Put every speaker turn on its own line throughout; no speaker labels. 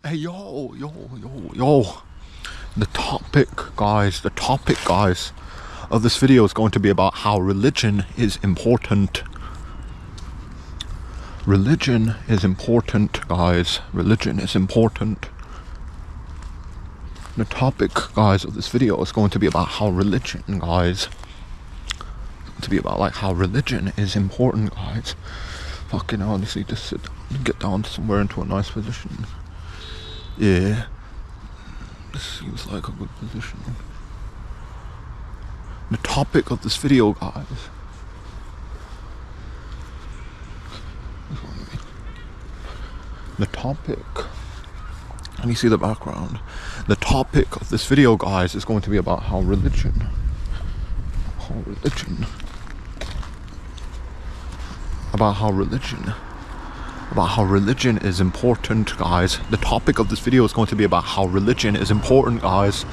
Hey, yo. The topic, guys, of this video is going to be about how religion is important. Religion is important, guys. Religion is important. The topic, guys, of this video is going to be about how religion, guys. To be about like how religion is important, guys. Fucking honestly, just sit down, get down somewhere into a nice position. Yeah, this seems like a good position. The topic of this video, guys. The topic. Can you see the background? The topic of this video, guys, is going to be about how religion. About how religion is important, guys. The topic of this video is going to be about how religion is important, guys.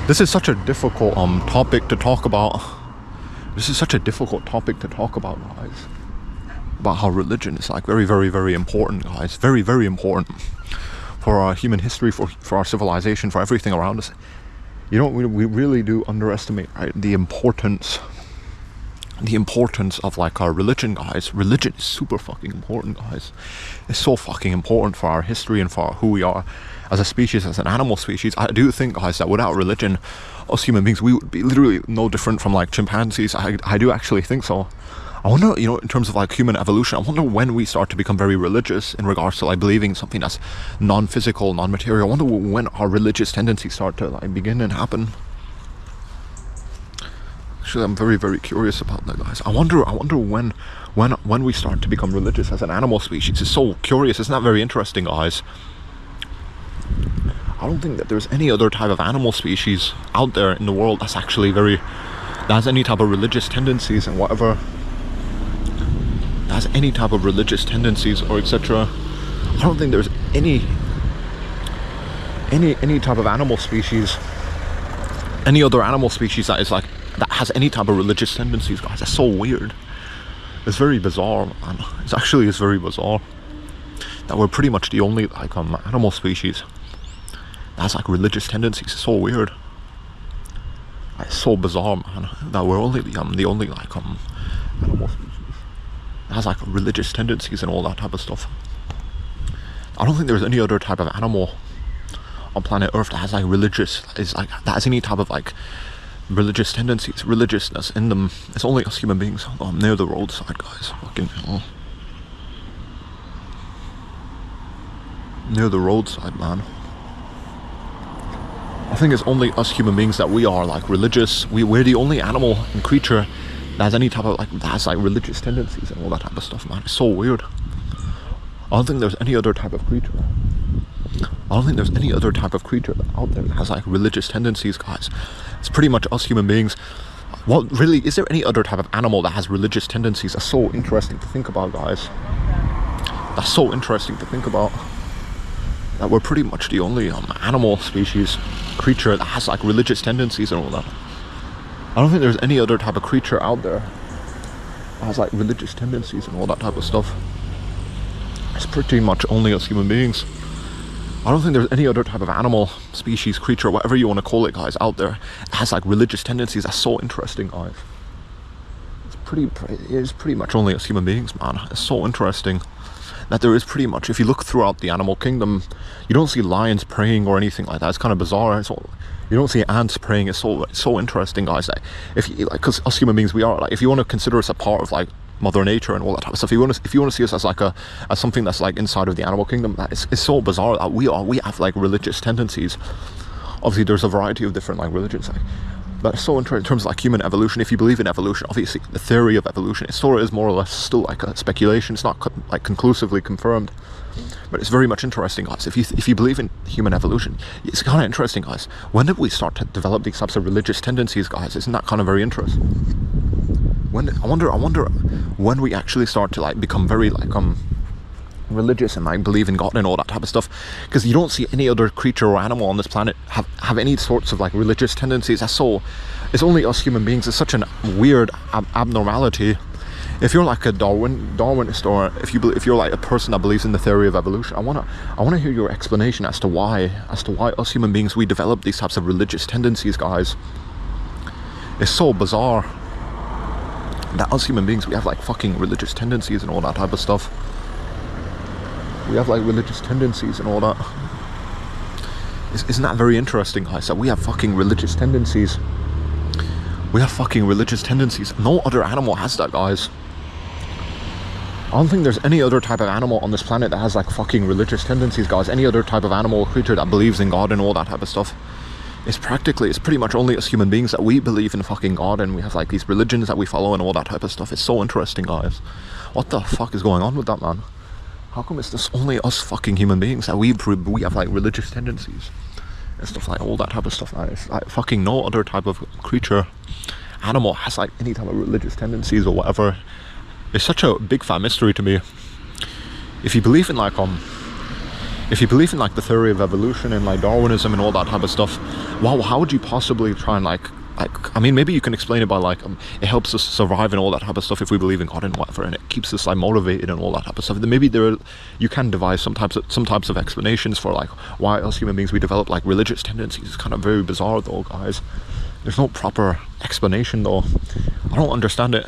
This is such a difficult topic to talk about. Guys. About how religion is like very, very, very important, guys. Very, very important for our human history, for our civilization, for everything around us. You know, we really do underestimate, right, the importance of like our religion, guys. Religion is super fucking important, guys. It's so fucking important for our history and for who we are as a species, as an animal species. I do think, guys, that without religion, us human beings, we would be literally no different from like chimpanzees. I do actually think so. I wonder, you know, in terms of like human evolution, I wonder when we start to become very religious in regards to like believing something that's non-physical, non-material. I wonder when our religious tendencies start to like begin and happen. Actually, I'm very, very curious about that, guys. I wonder when we start to become religious as an animal species. It's so curious. Isn't that very interesting, guys? I don't think that there's any other type of animal species out there in the world that's actually that has any type of religious tendencies and whatever. That has any type of religious tendencies or etc. I don't think there's any type of animal species, any other animal species that has any type of religious tendencies, guys. That's so weird. It's very bizarre, man. It's very bizarre that we're pretty much the only like animal species that has like religious tendencies. It's so weird. It's so bizarre, man, that we're only the only like animal species that has like religious tendencies and all that type of stuff. I don't think there's any other type of animal on planet Earth that has like that has any type of like religious tendencies, religiousness in them. It's only us human beings. I'm near the roadside, guys. Fucking hell. Near the roadside, man. I think it's only us human beings that we are like religious. We're the only animal and creature that has any type of like, that has like religious tendencies and all that type of stuff, man. It's so weird. I don't think there's any other type of creature. out there that has like religious tendencies, guys. It's pretty much us human beings. Well, really, is there any other type of animal that has religious tendencies? That's so interesting to think about, guys. That's so interesting to think about. That we're pretty much the only animal species, creature that has like religious tendencies and all that. I don't think there's any other type of creature out there that has like religious tendencies and all that type of stuff. It's pretty much only us human beings. I don't think there's any other type of animal, species, creature, whatever you want to call it, guys, out there that has like religious tendencies. That's so interesting, guys. It is pretty much only us human beings, man. It's so interesting that there is pretty much, if you look throughout the animal kingdom, you don't see lions praying or anything like that. It's kind of bizarre. You don't see ants praying. It's so interesting, guys. That if you like, because us human beings, we are like, if you want to consider us a part of like Mother Nature and all that type of stuff, if you want to see us as like as something that's like inside of the animal kingdom, that it's so bizarre that we have like religious tendencies. Obviously, there's a variety of different like religions, like, but it's so interesting in terms of like human evolution. If you believe in evolution, obviously the theory of evolution, it sort of is more or less still like a speculation. It's not like conclusively confirmed, but it's very much interesting, guys. If you believe in human evolution, it's kind of interesting, guys. When did we start to develop these types of religious tendencies, guys? Isn't that kind of very interesting? I wonder when we actually start to like become very like religious and like believe in God and all that type of stuff, because you don't see any other creature or animal on this planet have any sorts of like religious tendencies. It's only us human beings. It's such a weird abnormality if you're like a Darwinist, or if you're like a person that believes in the theory of evolution, I wanna hear your explanation as to why us human beings, we develop these types of religious tendencies, guys. It's so bizarre that us human beings, we have like fucking religious tendencies and all that type of stuff. We have like religious tendencies and all that. Isn't that very interesting, guys? That we have fucking religious tendencies. We have fucking religious tendencies. No other animal has that, guys. I don't think there's any other type of animal on this planet that has like fucking religious tendencies, guys. Any other type of animal or creature that believes in God and all that type of stuff. It's pretty much only us human beings that we believe in fucking God, and we have like these religions that we follow and all that type of stuff. It's so interesting, guys. What the fuck is going on with that, man? How come it's just only us fucking human beings that we have like religious tendencies and stuff, like all that type of stuff? Like fucking no other type of creature, animal has like any type of religious tendencies or whatever. It's such a big fat mystery to me. If you believe in like the theory of evolution and like Darwinism and all that type of stuff, wow, how would you possibly try and like I mean, maybe you can explain it by like it helps us survive and all that type of stuff if we believe in God and whatever, and it keeps us like motivated and all that type of stuff. Then maybe you can devise some types of explanations for like why us human beings, we develop like religious tendencies. It's kind of very bizarre though, guys. There's no proper explanation though. I don't understand it.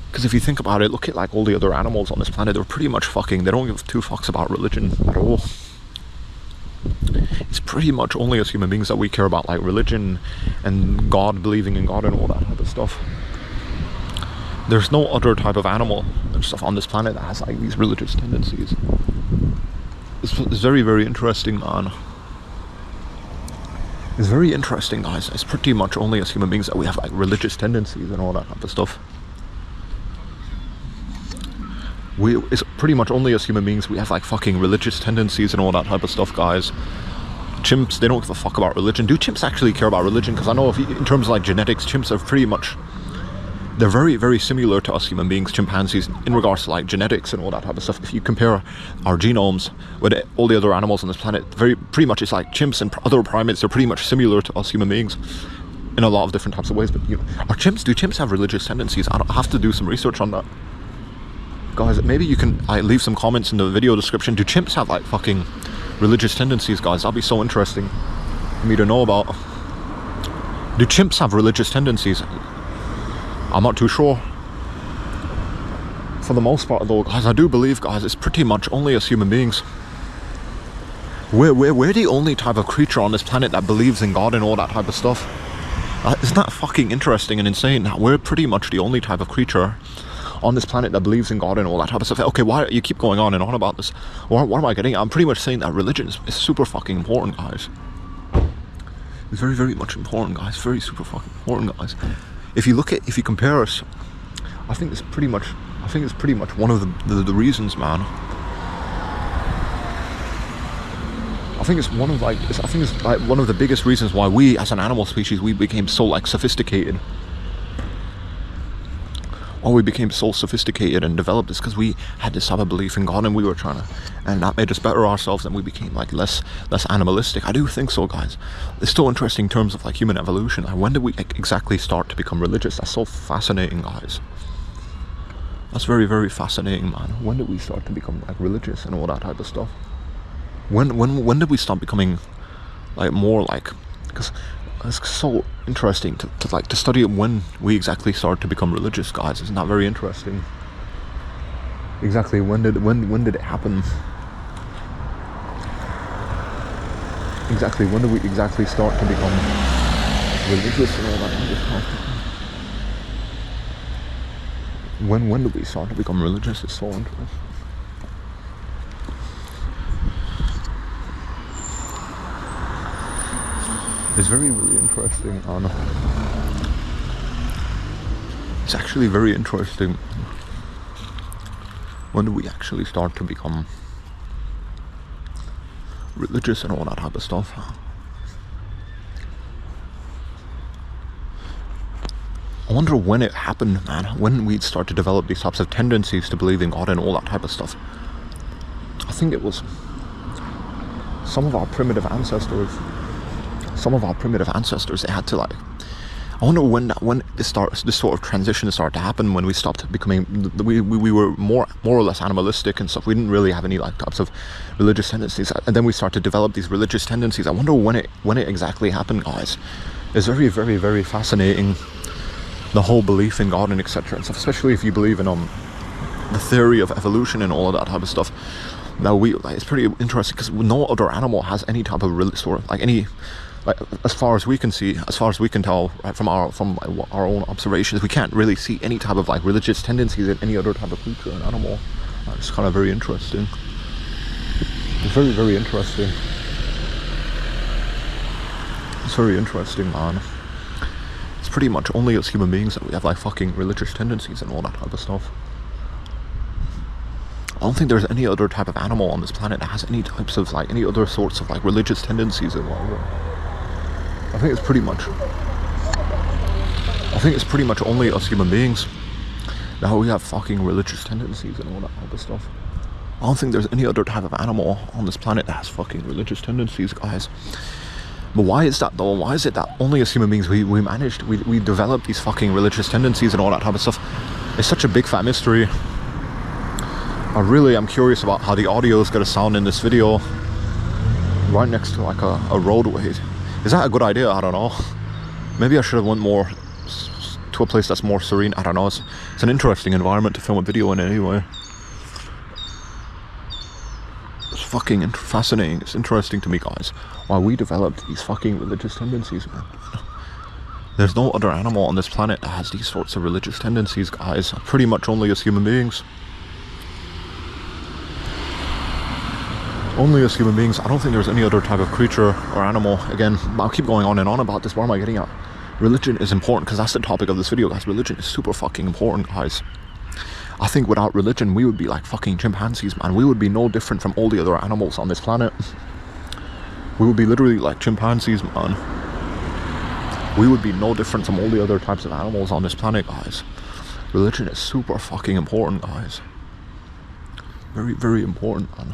Because if you think about it, look at like all the other animals on this planet. They're pretty much fucking, they don't give two fucks about religion at all. It's pretty much only as human beings that we care about like religion and God, believing in God and all that type of stuff. There's no other type of animal and stuff on this planet that has like these religious tendencies. It's very, very interesting, man. It's very interesting, guys. It's pretty much only as human beings that we have like religious tendencies and all that type of stuff. It's pretty much only as human beings we have like fucking religious tendencies and all that type of stuff, guys. Chimps, they don't give a fuck about religion. Do chimps actually care about religion? Because I know in terms of like genetics, chimps are pretty much, they're very, very similar to us human beings, chimpanzees, in regards to like genetics and all that type of stuff. If you compare our genomes with all the other animals on this planet, pretty much it's like chimps and other primates are pretty much similar to us human beings in a lot of different types of ways. But do chimps have religious tendencies? I have to do some research on that. Guys, maybe you can leave some comments in the video description. Do chimps have like fucking religious tendencies, guys? That'd be so interesting for me to know about. Do chimps have religious tendencies? I'm not too sure. For the most part though, guys, I do believe, guys, it's pretty much only as human beings. We're the only type of creature on this planet that believes in God and all that type of stuff. Isn't that fucking interesting and insane? We're pretty much the only type of creature on this planet that believes in God and all that type of stuff. Okay, why you keep going on and on about this? What am I getting? I'm pretty much saying that religion is super fucking important, guys. It's very, very much important, guys. Very super fucking important, guys. If you compare us, I think it's pretty much one of the reasons, man. I think it's one of one of the biggest reasons why we as an animal species, we became so like sophisticated. We became so sophisticated and developed is because we had this type of belief in God, and we were and that made us better ourselves, and we became like less animalistic. I do think so, guys. It's still interesting in terms of like human evolution. Like, when did we exactly start to become religious? That's so fascinating, guys. That's very, very fascinating, man. When did we start to become like religious and all that type of stuff? When did we start becoming like more like, because it's so interesting to study when we exactly start to become religious, guys. Isn't that very interesting? Exactly when did it happen? Exactly when did we exactly start to become religious and all that kind of stuff? When did we start to become religious? It's so interesting. It's very, very interesting, Anna. It's actually very interesting. When do we actually start to become religious and all that type of stuff? I wonder when it happened, man. When we'd start to develop these types of tendencies to believe in God and all that type of stuff. I think it was some of our primitive ancestors. They had to like, I wonder when this sort of transition started to happen, when we stopped becoming, we were more or less animalistic and stuff. We didn't really have any like types of religious tendencies, and then we started to develop these religious tendencies. I wonder when it exactly happened, guys. It's very, very, very fascinating, the whole belief in God and etc. and stuff, especially if you believe in the theory of evolution and all of that type of stuff. Now it's pretty interesting because no other animal has any type of sort of like any. Like, as far as we can see, as far as we can tell, right, from our own observations, we can't really see any type of like religious tendencies in any other type of creature and animal. It's kind of very interesting. It's very, very interesting. It's very interesting, man. It's pretty much only as human beings that we have like fucking religious tendencies and all that type of stuff. I don't think there's any other type of animal on this planet that has any types of like any other sorts of like religious tendencies and whatever. I think it's pretty much only us human beings that we have fucking religious tendencies and all that type of stuff. I don't think there's any other type of animal on this planet that has fucking religious tendencies, guys. But why is that though? Why is it that only as human beings we develop these fucking religious tendencies and all that type of stuff? It's such a big fat mystery. I really am curious about how the audio is going to sound in this video right next to like a roadway. Is that a good idea? I don't know. Maybe I should have went more to a place that's more serene. I don't know. It's an interesting environment to film a video in anyway. It's fucking fascinating. It's interesting to me, guys, why we developed these fucking religious tendencies, man. There's no other animal on this planet that has these sorts of religious tendencies, guys. Pretty much only as human beings. Only as human beings. I don't think there's any other type of creature or animal. Again, I'll keep going on and on about this. Where am I getting at? Religion is important because that's the topic of this video, guys. Religion is super fucking important, guys. I think without religion, we would be like fucking chimpanzees, man. We would be no different from all the other animals on this planet. We would be literally like chimpanzees, man. We would be no different from all the other types of animals on this planet, guys. Religion is super fucking important, guys. Very, very important, man.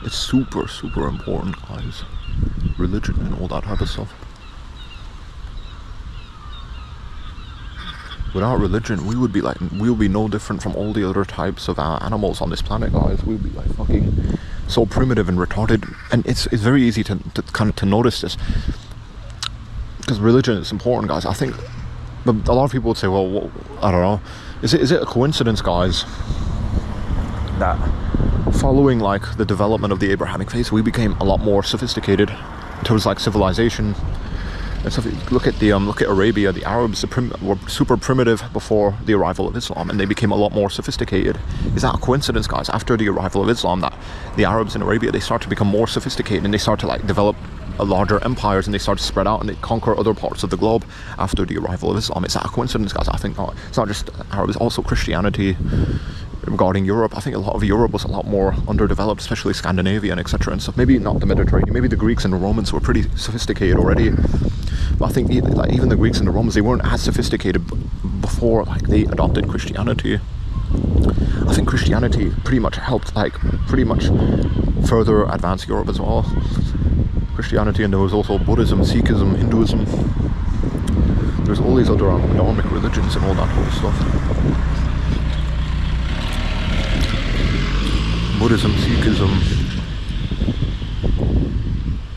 It's super, super important, guys. Religion and all that type of stuff. Without religion, we would be no different from all the other types of animals on this planet, guys. We would be like fucking so primitive and retarded. And it's very easy to kind of notice this, because religion is important, guys. I think, but a lot of people would say, well, I don't know. Is it a coincidence, guys, that following like the development of the Abrahamic faith, we became a lot more sophisticated towards like civilization and stuff? Look at Arabia. The Arabs were super primitive before the arrival of Islam, and they became a lot more sophisticated. Is that a coincidence, guys? After the arrival of Islam, that the Arabs in Arabia, they start to become more sophisticated, and they start to like develop larger empires, and they start to spread out and they conquer other parts of the globe after the arrival of Islam. Is that a coincidence, guys? I think not. It's not just Arabs, also Christianity. Regarding Europe, I think a lot of Europe was a lot more underdeveloped, especially Scandinavia and etc. and stuff. Maybe not the Mediterranean. Maybe the Greeks and the Romans were pretty sophisticated already. But I think even the Greeks and the Romans, they weren't as sophisticated before like they adopted Christianity. I think Christianity pretty much helped further advance Europe as well. Christianity, and there was also Buddhism, Sikhism, Hinduism. There's all these other Adamic religions and all that whole stuff. Buddhism, Sikhism,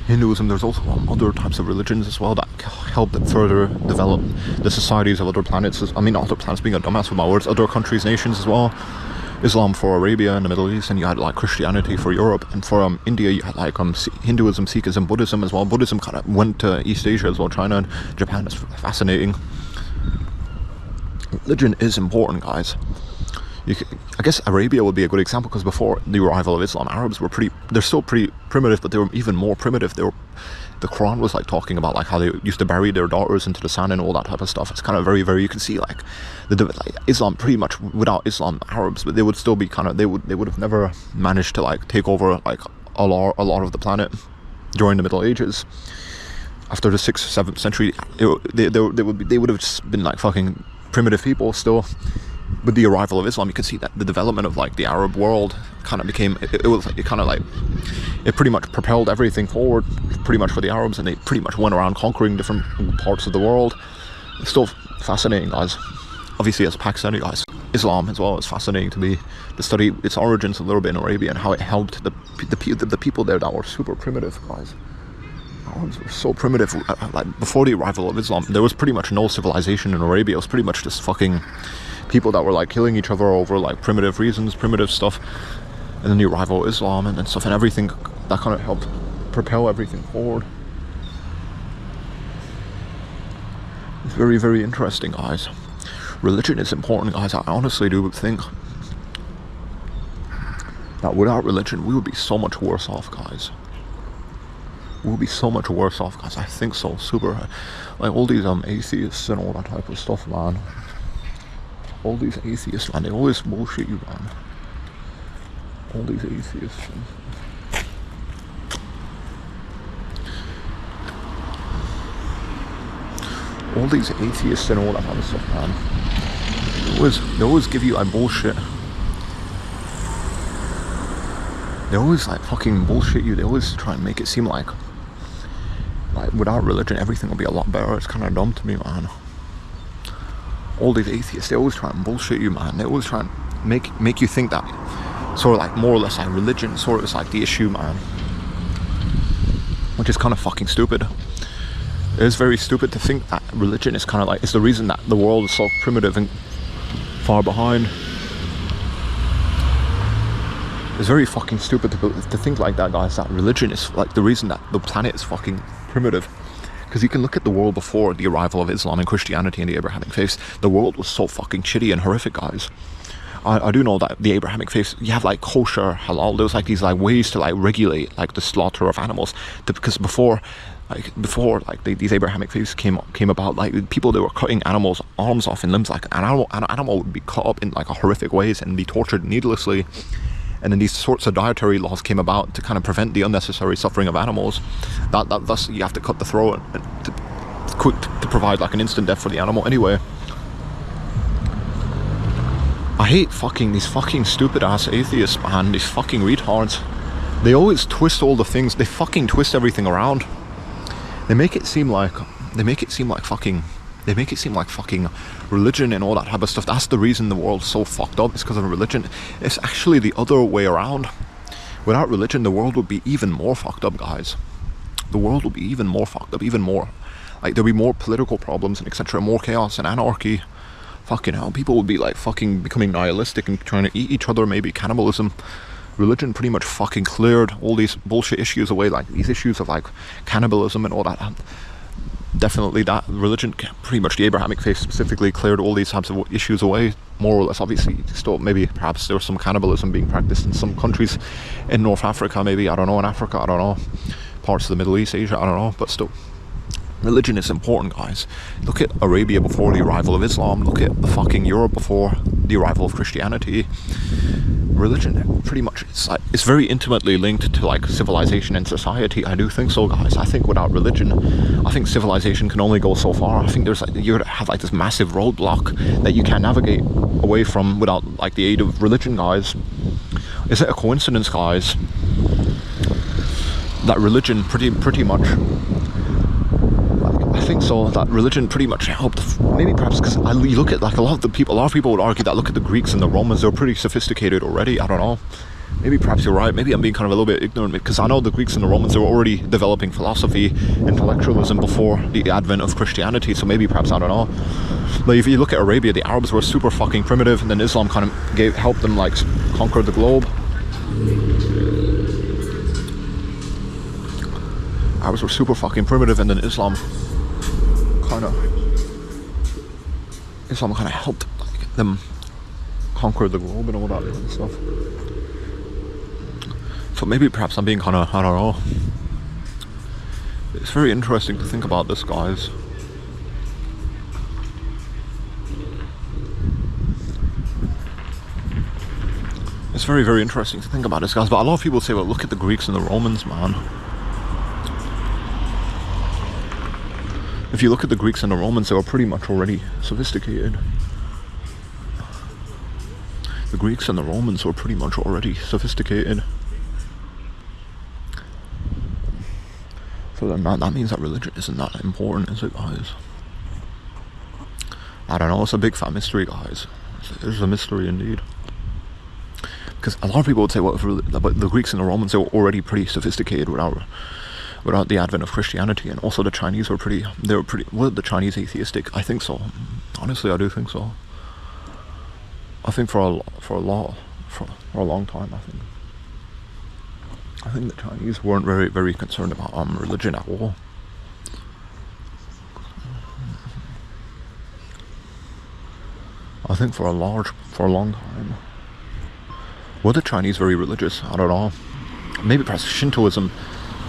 Hinduism. There's also other types of religions as well that help further develop the societies of other planets. I mean, other planets, being a dumbass with my words, other countries, nations as well. Islam for Arabia and the Middle East, and you had like Christianity for Europe, and for India you had like Hinduism, Sikhism, Buddhism as well. Buddhism kind of went to East Asia as well, China and Japan. It's fascinating. Religion is important, guys. I guess Arabia would be a good example, because before the arrival of Islam, Arabs were they're still pretty primitive, but they were even more primitive. The Quran was like talking about like how they used to bury their daughters into the sand and all that type of stuff. It's kind of very, very, you can see like Islam, pretty much without Islam, Arabs, but they would still be they would have never managed to like take over like a lot of the planet during the Middle Ages. After the 6th, 7th century, they would have just been like fucking primitive people still. with the arrival of Islam, you can see that the development of like the Arab world kind of became, it kind of like, it pretty much propelled everything forward pretty much for the Arabs, and they pretty much went around conquering different parts of the world. It's still fascinating, guys. Obviously, as Pakistani guys, Islam as well is fascinating to me, to study its origins a little bit in Arabia and how it helped the people there that were super primitive, guys. Arabs were so primitive. Like before the arrival of Islam, there was pretty much no civilization in Arabia. It was pretty much just fucking people that were like killing each other over like primitive reasons, primitive stuff. And then the arrival of Islam and stuff, and everything that kind of helped propel everything forward. It's very, very interesting, guys. Religion is important, guys. I honestly do think that without religion, we would be so much worse off, guys. We'll be so much worse off, guys. I think so. Super. Like all these atheists and all that type of stuff, man. All these atheists, man, they always bullshit you, man. All these atheists. All these atheists and all that kind of stuff, man. They always give you like bullshit. They always like fucking bullshit you. They always try and make it seem like without religion everything will be a lot better. It's kind of dumb to me, man. All these atheists, they always try and bullshit you, man. They always try and make you think that sort of like more or less like religion sort of is like the issue, man. Which is kind of fucking stupid. It is very stupid to think that religion is kind of like, it's the reason that the world is so primitive and far behind. It's very fucking stupid to think like that, guys, that religion is like the reason that the planet is fucking primitive. Because you can look at the world before the arrival of Islam and Christianity and the Abrahamic faiths. The world was so fucking shitty and horrific, guys. I do know that the Abrahamic faiths, you have like kosher, halal, there's like these like ways to like regulate like the slaughter of animals. Because before these Abrahamic faiths came about, like people, they were cutting animals' arms off and limbs. Like an animal would be cut up in like horrific ways and be tortured needlessly. And then these sorts of dietary laws came about to kind of prevent the unnecessary suffering of animals. Thus you have to cut the throat to provide like an instant death for the animal anyway. I hate these fucking stupid ass atheists, man. These fucking retards. They always twist all the things. They fucking twist everything around. They make it seem like fucking religion and all that type of stuff. That's the reason the world's so fucked up. It's because of religion. It's actually the other way around. Without religion, the world would be even more fucked up, guys. The world would be even more fucked up, even more. Like there'll be more political problems and etc. More chaos and anarchy. Fucking hell, people would be like fucking becoming nihilistic and trying to eat each other, maybe cannibalism. Religion pretty much fucking cleared all these bullshit issues away, like these issues of like cannibalism and all that. Definitely that religion, pretty much the Abrahamic faith specifically, cleared all these types of issues away, more or less. Obviously still maybe perhaps there was some cannibalism being practiced in some countries in North Africa, maybe, I don't know, in Africa, I don't know, parts of the Middle East, Asia, I don't know, but still. Religion is important, guys. Look at Arabia before the arrival of Islam. Look at the fucking Europe before the arrival of Christianity. Religion, pretty much, it's very intimately linked to like civilization and society. I do think so, guys. I think without religion, I think civilization can only go so far. I think there's like, you have like this massive roadblock that you can't navigate away from without like the aid of religion, guys. Is it a coincidence, guys, that religion pretty much, I think so, that religion pretty much helped, maybe perhaps because you look at like a lot of people would argue that, look at the Greeks and the Romans, they're pretty sophisticated already. I don't know, maybe perhaps you're right, maybe I'm being kind of a little bit ignorant, because I know the Greeks and the Romans, they were already developing philosophy, intellectualism before the advent of Christianity, so maybe perhaps, I don't know. But if you look at Arabia, the Arabs were super fucking primitive, and then Islam kind of helped them like conquer the globe. Arabs were super fucking primitive, and then Islam kind of helped like, them conquer the globe and all that kind of stuff. So maybe perhaps I'm being kind of, I don't know. It's very interesting to think about this, guys. It's very, very interesting to think about this, guys. But a lot of people say, well, look at the Greeks and the Romans, man. If you look at the Greeks and the Romans, they were pretty much already sophisticated. the Greeks and the Romans were pretty much already sophisticated. So then that means that religion isn't that important, is it, guys? I don't know, it's a big fat mystery, guys. It's a mystery indeed. Because a lot of people would say, well, but the Greeks and the Romans, they were already pretty sophisticated without the advent of Christianity, and also the Chinese were pretty, were the Chinese atheistic? I think so. Honestly, I do think so. I think for a long time, I think the Chinese weren't very concerned about religion at all. I think for a long time. Were the Chinese very religious? I don't know. Maybe perhaps Shintoism.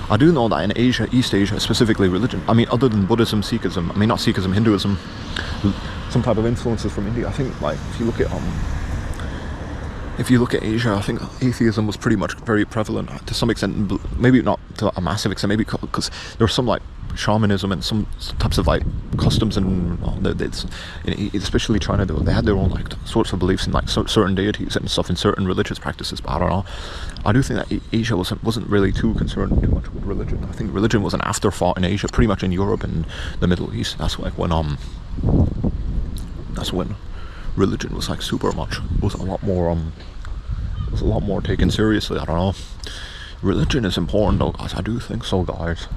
I do know that in Asia, East Asia, specifically religion. I mean, other than Buddhism, Sikhism. I mean, not Sikhism, Hinduism. Some type of influences from India. I think, like, if you look at Asia, I think atheism was pretty much very prevalent to some extent. Maybe not to a massive extent. Maybe because there was some like shamanism and some types of like customs, and especially China, they had their own like sorts of beliefs in like certain deities and stuff in certain religious practices. But I don't know. I do think that Asia wasn't really too concerned too much with religion. I think religion was an afterthought in Asia, pretty much in Europe and the Middle East. That's like when religion was like super much. It was a lot more taken seriously. I don't know. Religion is important though, guys. I do think so, guys.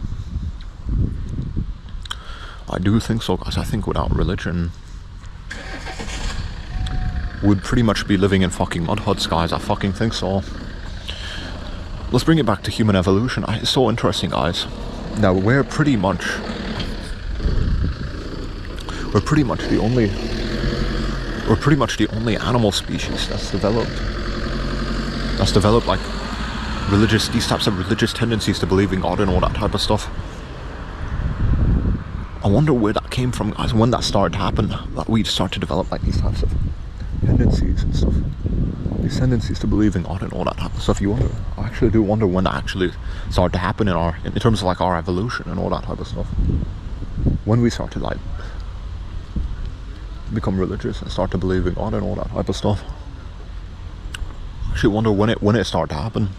I think without religion, we'd pretty much be living in fucking mud huts, guys. I fucking think so. Let's bring it back to human evolution. It's so interesting, guys. Now we're pretty much the only animal species that's developed like these types of religious tendencies to believe in God and all that type of stuff. I wonder where that came from, guys, when that started to happen, that we start to develop like these types of tendencies and stuff. These tendencies to believe in God and all that type of stuff. I actually do wonder when that actually started to happen in terms of like our evolution and all that type of stuff. When we start to like become religious and start to believe in God and all that type of stuff. I actually wonder when it started to happen.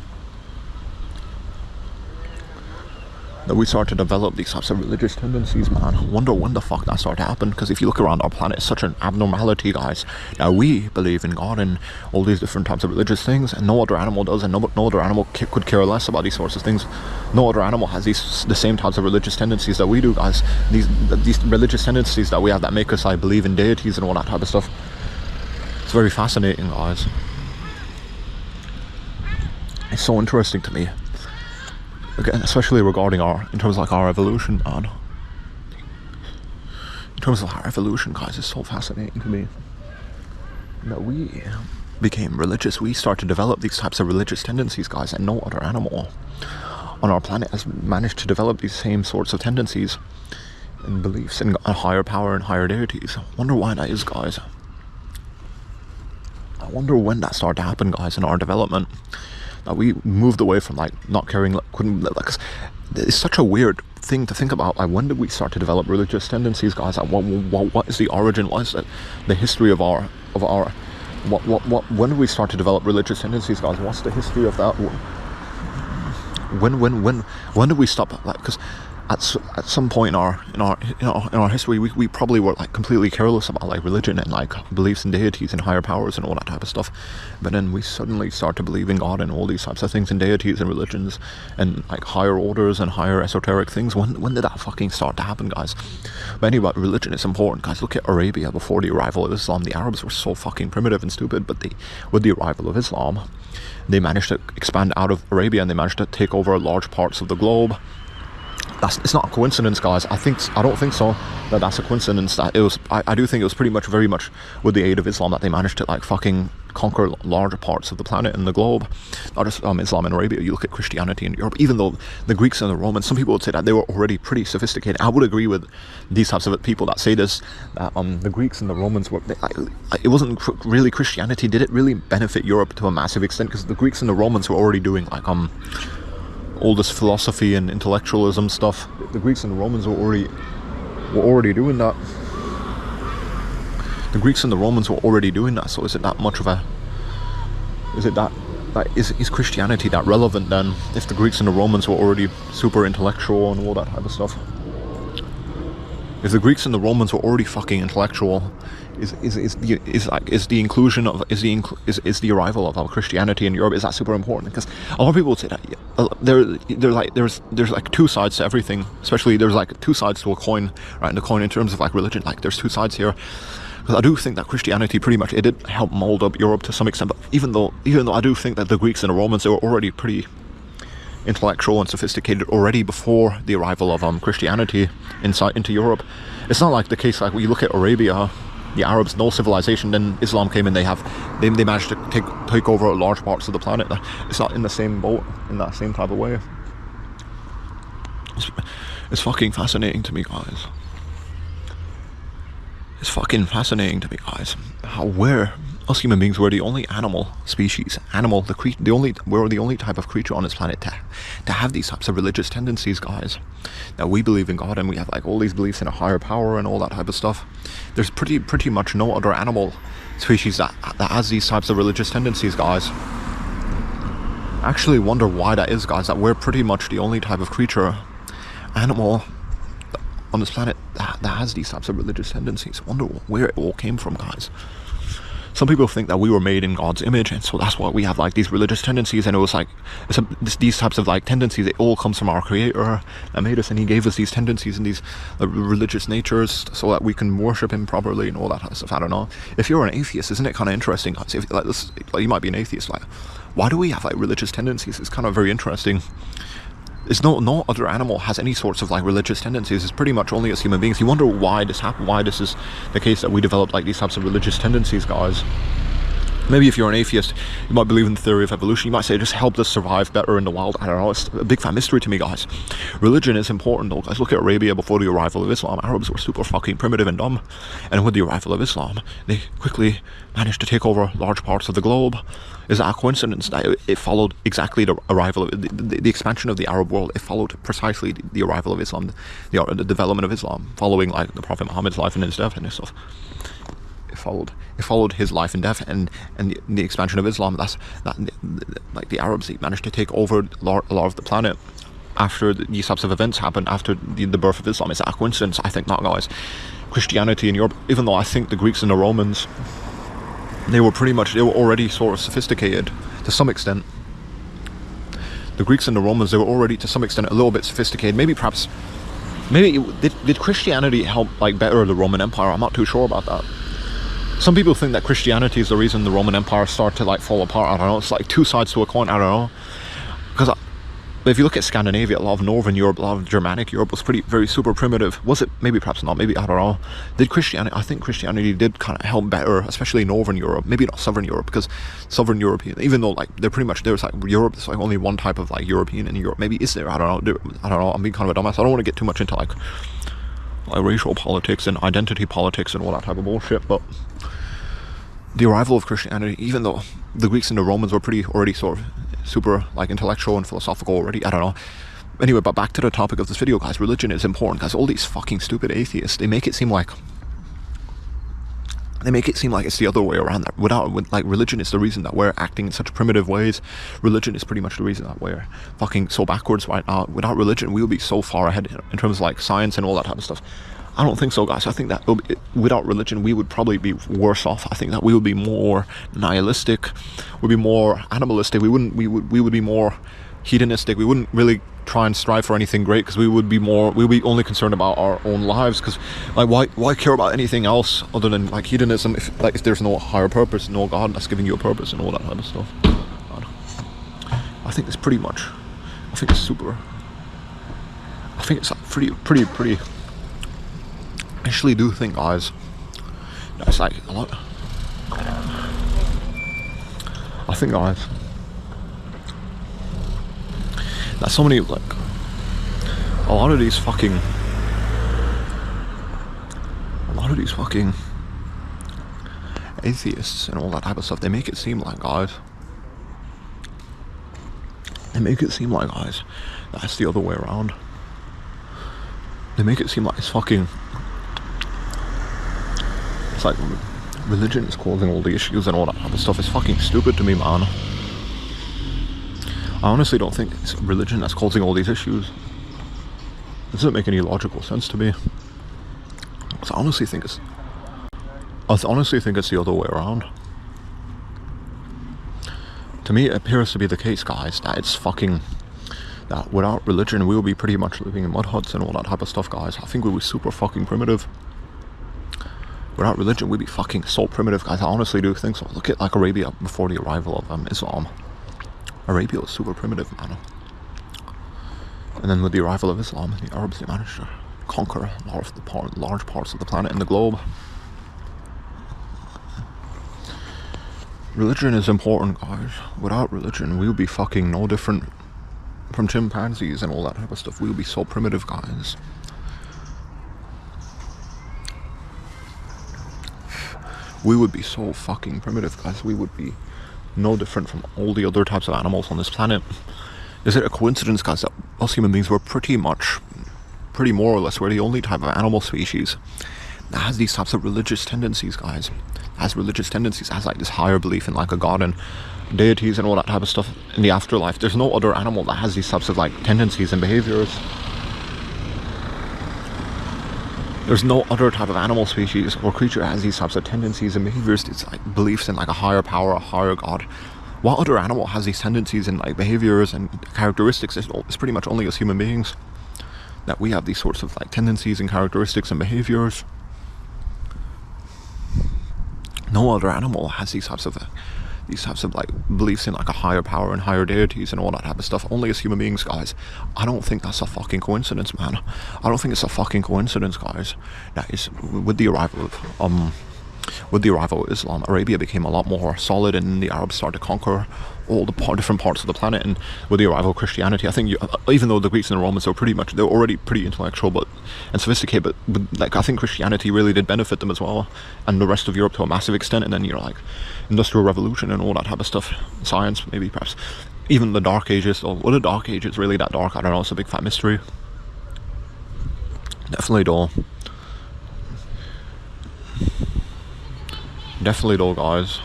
That we start to develop these types of religious tendencies, man. I wonder when the fuck that started to happen, because if you look around our planet, it's such an abnormality, guys. Now we believe in God and all these different types of religious things, and no other animal does, and no other animal could care less about these sorts of things. No other animal has the same types of religious tendencies that we do, guys. These religious tendencies that we have that make us, I believe in deities and all that type of stuff. It's very fascinating, guys. It's so interesting to me. Again, especially regarding in terms of like our evolution, man. In terms of our evolution, guys, it's so fascinating to me that we became religious. We start to develop these types of religious tendencies, guys, and no other animal on our planet has managed to develop these same sorts of tendencies and beliefs in a higher power and higher deities. I wonder why that is, guys. I wonder when that started to happen, guys, in our development. That we moved away from like not caring, it's such a weird thing to think about. Like, when did we start to develop religious tendencies, guys? Like, what is the origin? What is the history of our when did we start to develop religious tendencies, guys? What's the history of that? When did we stop? Like, because at some point in our history, we probably were like completely careless about like religion and like beliefs in deities and higher powers and all that type of stuff. But then we suddenly start to believe in God and all these types of things, and deities and religions and like higher orders and higher esoteric things. When did that fucking start to happen, guys? But anyway, religion is important, guys. Look at Arabia before the arrival of Islam. The Arabs were so fucking primitive and stupid, but with the arrival of Islam, they managed to expand out of Arabia and they managed to take over large parts of the globe. It's not a coincidence, guys. I don't think so that that's a coincidence. That it was. I do think it was very much with the aid of Islam that they managed to like fucking conquer larger parts of the planet and the globe. Not just Islam in Arabia. You look at Christianity in Europe. Even though the Greeks and the Romans, some people would say that they were already pretty sophisticated. I would agree with these types of people that say this. That the Greeks and the Romans were. It wasn't really Christianity. Did it really benefit Europe to a massive extent? Because the Greeks and the Romans were already doing like all this philosophy and intellectualism stuff. The Greeks and the Romans were already doing that. The Greeks and the Romans were already doing that, so is it that much of a Is it that is Christianity that relevant then, if the Greeks and the Romans were already super intellectual and all that type of stuff? If the Greeks and the Romans were already fucking intellectual, is the inclusion of is the arrival of Christianity in Europe, is that super important? Because a lot of people would say that there's like two sides to everything, especially there's like two sides to a coin, right? And the coin in terms of like religion, like there's two sides here. Because I do think that Christianity pretty much, it did help mold up Europe to some extent, but even though I do think that the Greeks and the Romans, they were already pretty intellectual and sophisticated already before the arrival of Christianity into Europe. It's not like the case like when you look at Arabia, the Arabs, no civilization, then Islam came in, they managed to take over large parts of the planet. It's not in the same boat, in that same type of way. It's fucking fascinating to me, guys. It's fucking fascinating to me, guys, how us human beings were the only animal species, we're the only type of creature on this planet to have these types of religious tendencies, guys. Now we believe in God and we have like all these beliefs in a higher power and all that type of stuff. There's pretty much no other animal species that has these types of religious tendencies, guys. I actually wonder why that is, guys, that we're pretty much the only type of creature, animal on this planet that has these types of religious tendencies. I wonder where it all came from, guys. Some people think that we were made in God's image, and so that's why we have like these religious tendencies, and it was like these types of like tendencies, it all comes from our Creator that made us, and He gave us these tendencies and these religious natures so that we can worship Him properly and all that kind of stuff. I don't know. If you're an atheist, isn't it kind of interesting? If, like you might be an atheist, like why do we have like religious tendencies? It's kind of very interesting. It's no other animal has any sorts of like religious tendencies. It's pretty much only us human beings. You wonder why this happened, why this is the case that we developed like these types of religious tendencies, guys. Maybe if you're an atheist, you might believe in the theory of evolution. You might say it just helped us survive better in the wild. I don't know. It's a big fat mystery to me, guys. Religion is important, though, guys. Look at Arabia before the arrival of Islam. Arabs were super fucking primitive and dumb. And with the arrival of Islam, they quickly managed to take over large parts of the globe. Is that a coincidence that it followed exactly the arrival of the expansion of the Arab world? It followed precisely the arrival of Islam, the development of Islam, following like the Prophet Muhammad's life and his death and stuff. It followed his life and death and the expansion of Islam. Like the Arabs, they managed to take over a lot of the planet after these types of events happened, after the birth of Islam. Is that a coincidence? I think not, guys. Christianity in Europe, even though I think the Greeks and the Romans, they were already sort of sophisticated to some extent. The Greeks and the Romans, they were already to some extent a little bit sophisticated. Maybe did Christianity help like better the Roman Empire? I'm not too sure about that. Some people think that Christianity is the reason the Roman Empire started to like fall apart. I don't know. It's like two sides to a coin. I don't know. Because if you look at Scandinavia, a lot of Northern Europe, a lot of Germanic Europe was very super primitive. Was it? Maybe, perhaps not. Maybe, I don't know. I think Christianity did kind of help better, especially Northern Europe. Maybe not Southern Europe, because Southern European, even though like there's like Europe, there's like only one type of like European in Europe. Maybe is there? I don't know. I'm being kind of a dumbass. I don't want to get too much into like racial politics and identity politics and all that type of bullshit, but the arrival of Christianity, even though the Greeks and the Romans were already sort of super like intellectual and philosophical already, I don't know. Anyway, but back to the topic of this video, guys. Religion is important, guys. All these fucking stupid atheists, they make it seem like it's the other way around. That like religion is the reason that we're acting in such primitive ways. Religion is pretty much the reason that we're fucking so backwards right now. Without religion, we would be so far ahead in terms of like science and all that type of stuff. I don't think so, guys. I think that without religion, we would probably be worse off. I think that we would be more nihilistic, we'd be more animalistic. We would be more hedonistic. We wouldn't really try and strive for anything great, because we would be only concerned about our own lives. Because like why care about anything else other than like hedonism if there's no higher purpose, no God that's giving you a purpose and all that kind of stuff. I think it's pretty much. I think it's pretty. I actually do think, guys, that's like a lot. I think, guys, that so many like a lot of these fucking atheists and all that type of stuff, they make it seem like, guys, that's the other way around. They make it seem like it's like religion is causing all the issues and all that other stuff is fucking stupid to me, man. I honestly don't think it's religion that's causing all these issues. It doesn't make any logical sense to me. I honestly think it's the other way around. To me, it appears to be the case, guys, that it's fucking, that without religion, we will be pretty much living in mud huts and all that type of stuff, guys. I think we were super fucking primitive. Without religion, we'd be fucking so primitive, guys. I honestly do think so. Look at like Arabia before the arrival of Islam. Arabia was super primitive, man. And then with the arrival of Islam, the Arabs, they managed to conquer large parts of the planet and the globe. Religion is important, guys. Without religion, we would be fucking no different from chimpanzees and all that type of stuff. We would be so primitive, guys. We would be so fucking primitive, guys. We would be no different from all the other types of animals on this planet. Is it a coincidence, guys, that us human beings were pretty more or less, we're the only type of animal species that has these types of religious tendencies, guys. Has religious tendencies, has like this higher belief in like a god and deities and all that type of stuff in the afterlife. There's no other animal that has these types of like tendencies and behaviors. There's no other type of animal species or creature that has these types of tendencies and behaviors. It's like beliefs in like a higher power, a higher god. What other animal has these tendencies and like behaviors and characteristics? It's pretty much only as human beings that we have these sorts of like tendencies and characteristics and behaviors. No other animal has these types of like beliefs in like a higher power and higher deities and all that type of stuff. Only as human beings, guys. I don't think that's a fucking coincidence, man. I don't think it's a fucking coincidence, guys. That is with the arrival of Islam, Arabia became a lot more solid, and the Arabs started to conquer all the different parts of the planet. And with the arrival of Christianity, I think even though the Greeks and the Romans they're already pretty intellectual and sophisticated, but like I think Christianity really did benefit them as well, and the rest of Europe to a massive extent. And then you're like Industrial Revolution and all that type of stuff, science, maybe perhaps even the Dark Ages. Or were the Dark Ages really that dark? I don't know. It's a big fat mystery. Definitely though, guys.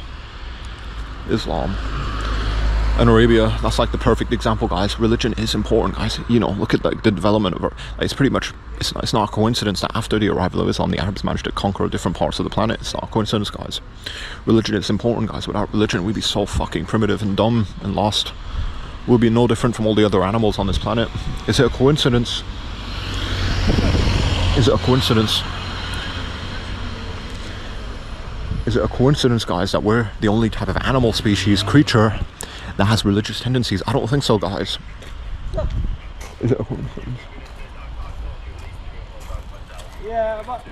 Islam and Arabia, that's like the perfect example, guys. Religion is important, guys. You know, look at like the development of it. It's pretty much, it's not a coincidence that after the arrival of Islam, the Arabs managed to conquer different parts of the planet. It's not a coincidence, guys. Religion is important, guys. Without religion, we'd be so fucking primitive and dumb and lost. We'd be no different from all the other animals on this planet. Is it a coincidence? Is it a coincidence? Is it a coincidence, guys, that we're the only type of animal species, creature, that has religious tendencies? I don't think so, guys. Is it a coincidence?
Yeah, but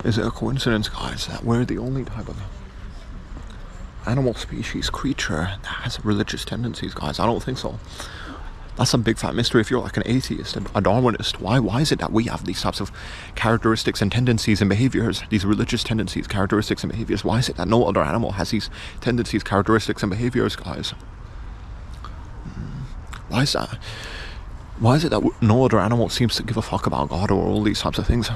Is it a coincidence, guys, that we're the only type of animal species, creature, that has religious tendencies, guys? I don't think so. That's a big fat mystery. If you're like an atheist, a Darwinist, why is it that we have these types of characteristics and tendencies and behaviors, these religious tendencies, characteristics and behaviors? Why is it that no other animal has these tendencies, characteristics and behaviors, guys? Why is that? Why is it that no other animal seems to give a fuck about God or all these types of things?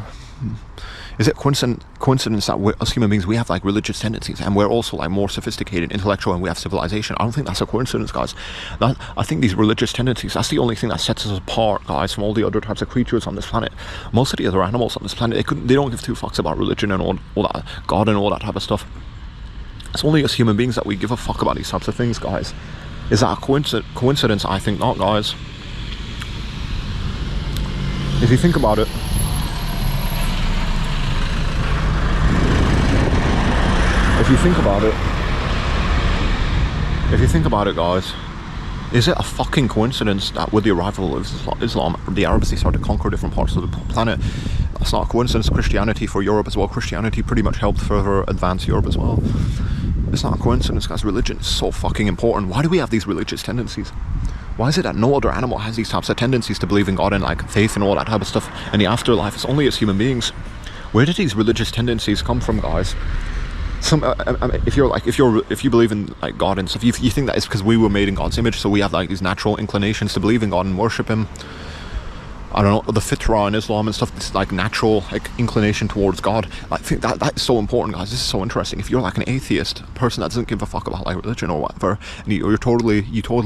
Is it coincidence that as human beings, we have like religious tendencies and we're also like more sophisticated, intellectual, and we have civilization? I don't think that's a coincidence, guys. I think these religious tendencies, that's the only thing that sets us apart, guys, from all the other types of creatures on this planet. Most of the other animals on this planet, they don't give two fucks about religion and all that, God and all that type of stuff. It's only as human beings that we give a fuck about these types of things, guys. Is that a coincidence? I think not, guys. If you think about it, if you think about it, guys, is it a fucking coincidence that with the arrival of Islam, the Arabs, they started to conquer different parts of the planet? That's not a coincidence. Christianity for Europe as well. Christianity pretty much helped further advance Europe as well. It's not a coincidence, guys. Religion is so fucking important. Why do we have these religious tendencies? Why is it that no other animal has these types of tendencies to believe in God and like faith and all that type of stuff in the afterlife? It's only as human beings. Where did these religious tendencies come from, guys? If you believe in like God and stuff, you think that it's because we were made in God's image, so we have like these natural inclinations to believe in God and worship Him. I don't know, the fitra in Islam and stuff, this like natural like inclination towards God. I think that's so important, guys. This is so interesting. If you're like an atheist, a person that doesn't give a fuck about like religion or whatever, and you totally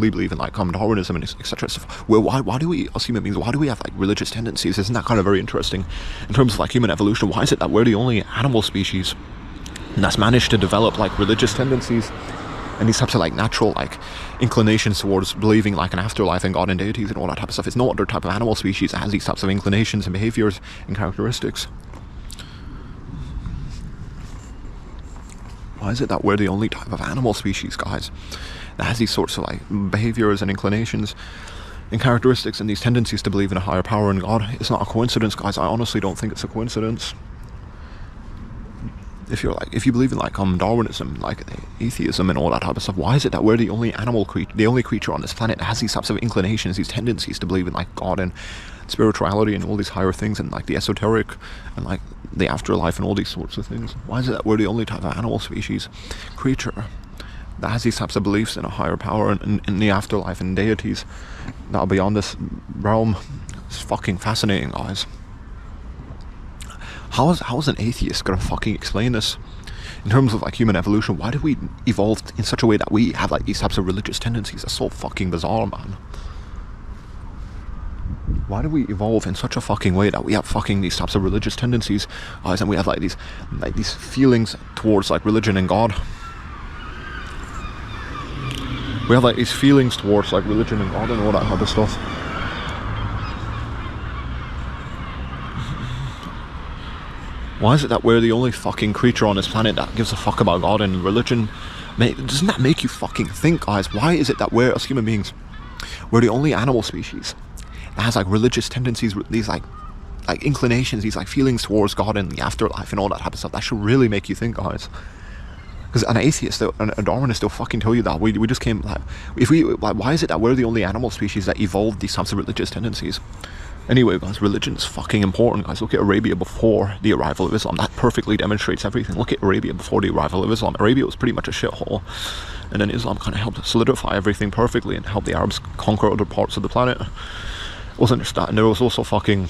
believe in like Darwinism and etc. stuff, well, why do we, as human beings, why do we have like religious tendencies? Isn't that kind of very interesting in terms of like human evolution? Why is it that we're the only animal species that's managed to develop like religious tendencies and these types of like natural like inclinations towards believing like an afterlife and God and deities and all that type of stuff? It's no other type of animal species that has these types of inclinations and behaviors and characteristics. Why is it that we're the only type of animal species, guys, that has these sorts of like behaviors and inclinations and characteristics and these tendencies to believe in a higher power and God? It's not a coincidence, guys. I honestly don't think it's a coincidence. If you believe in like Darwinism, like atheism and all that type of stuff, why is it that we're the only creature on this planet that has these types of inclinations, these tendencies to believe in like God and spirituality and all these higher things and like the esoteric and like the afterlife and all these sorts of things? Why is it that we're the only type of animal species creature that has these types of beliefs in a higher power and in the afterlife and deities that are beyond this realm? It's fucking fascinating, guys. How is an atheist gonna fucking explain this? In terms of like human evolution, why did we evolve in such a way that we have like these types of religious tendencies? That's so fucking bizarre, man. Why do we evolve in such a fucking way that we have fucking these types of religious tendencies, guys, and we have like these feelings towards like religion and God? We have like these feelings towards like religion and God and all that type of stuff. Why is it that we're the only fucking creature on this planet that gives a fuck about God and religion? Doesn't that make you fucking think, guys? Why is it that we're, as human beings, we're the only animal species that has like religious tendencies, these like inclinations, these like feelings towards God and the afterlife and all that type of stuff? That should really make you think, guys. Because an atheist, a Darwinist, will fucking tell you that we just came like, why is it that we're the only animal species that evolved these types of religious tendencies? Anyway, guys, religion is fucking important, guys. Look at Arabia before the arrival of Islam. That perfectly demonstrates everything. Look at Arabia before the arrival of Islam. Arabia was pretty much a shithole, and then Islam kind of helped solidify everything perfectly and help the Arabs conquer other parts of the planet. It wasn't just that, and there was also fucking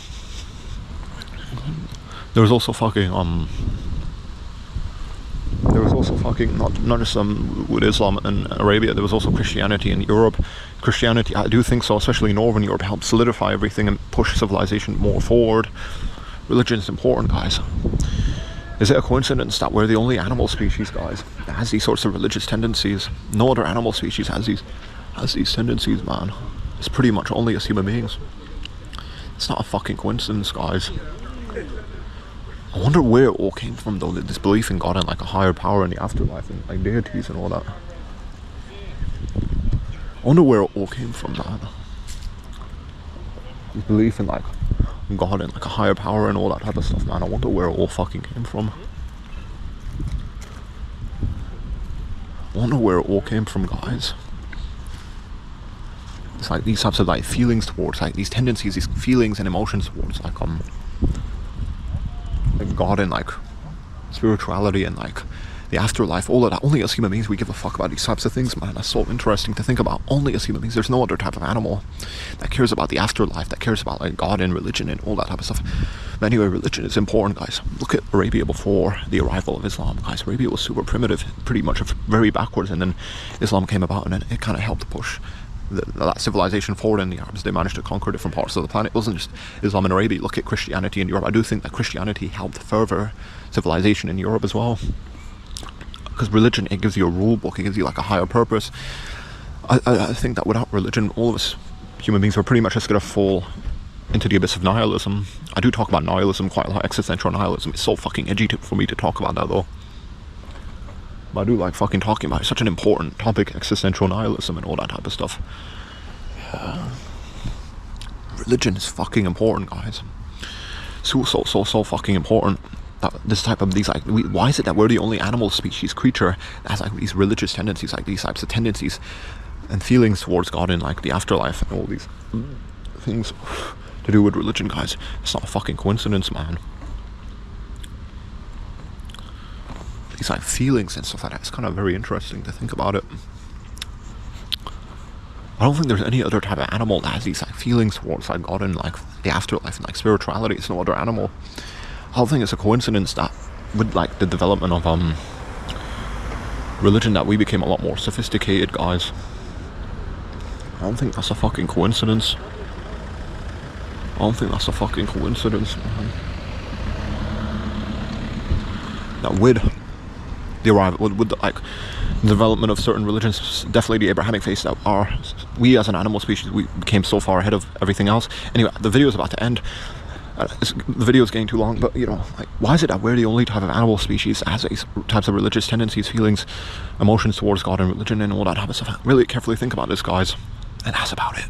not just with Islam and Arabia, there was also Christianity in Europe. Christianity, I do think so, especially in Northern Europe, helped solidify everything and push civilization more forward. Religion is important, guys. Is it a coincidence that we're the only animal species, guys, that has these sorts of religious tendencies? No other animal species has these tendencies, man. It's pretty much only us human beings. It's not a fucking coincidence, guys. I wonder where it all came from, though, this belief in God and like a higher power in the afterlife and like deities and all that. I wonder where it all came from, man. This belief in like God and like a higher power and all that type of stuff, man. I wonder where it all fucking came from. I wonder where it all came from, guys. It's like these types of like feelings towards like these tendencies, these feelings and emotions towards like God and like spirituality and like the afterlife, all of that. Only as human beings we give a fuck about these types of things, man. That's so interesting to think about. Only as human beings. There's no other type of animal that cares about the afterlife, that cares about like God and religion and all that type of stuff. But anyway, religion is important, guys. Look at Arabia before the arrival of Islam, guys. Arabia was super primitive, pretty much very backwards, and then Islam came about and then it kind of helped push that civilization forward in the Arabs. They managed to conquer different parts of the planet. It wasn't just Islam in Arabia. Look at Christianity in Europe. I do think that Christianity helped further civilization in Europe as well. Because religion, it gives you a rule book, it gives you like a higher purpose. I think that without religion, all of us human beings are pretty much just going to fall into the abyss of nihilism. I do talk about nihilism quite a lot, existential nihilism. It's so fucking edgy for me to talk about that, though. But I do like fucking talking about it. It's such an important topic, existential nihilism and all that type of stuff. Religion is fucking important, guys. So fucking important. That this type of these like, why is it that we're the only animal species creature that has like these religious tendencies, like these types of tendencies and feelings towards God and like the afterlife and all these things to do with religion, guys? It's not a fucking coincidence, man. These like feelings and stuff like that. It's kind of very interesting to think about it. I don't think there's any other type of animal that has these like feelings towards like God and like the afterlife and like spirituality. It's no other animal. I don't think it's a coincidence that with like the development of religion that we became a lot more sophisticated, guys. I don't think that's a fucking coincidence. I don't think that's a fucking coincidence, man. That with the arrival, with the, like, the development of certain religions, definitely the Abrahamic faith, that we as an animal species, we became so far ahead of everything else. Anyway, the video is about to end. The video is getting too long, but you know, like, why is it that we're the only type of animal species that has these types of religious tendencies, feelings, emotions towards God and religion and all that type of stuff? Really carefully think about this, guys, and that's about it.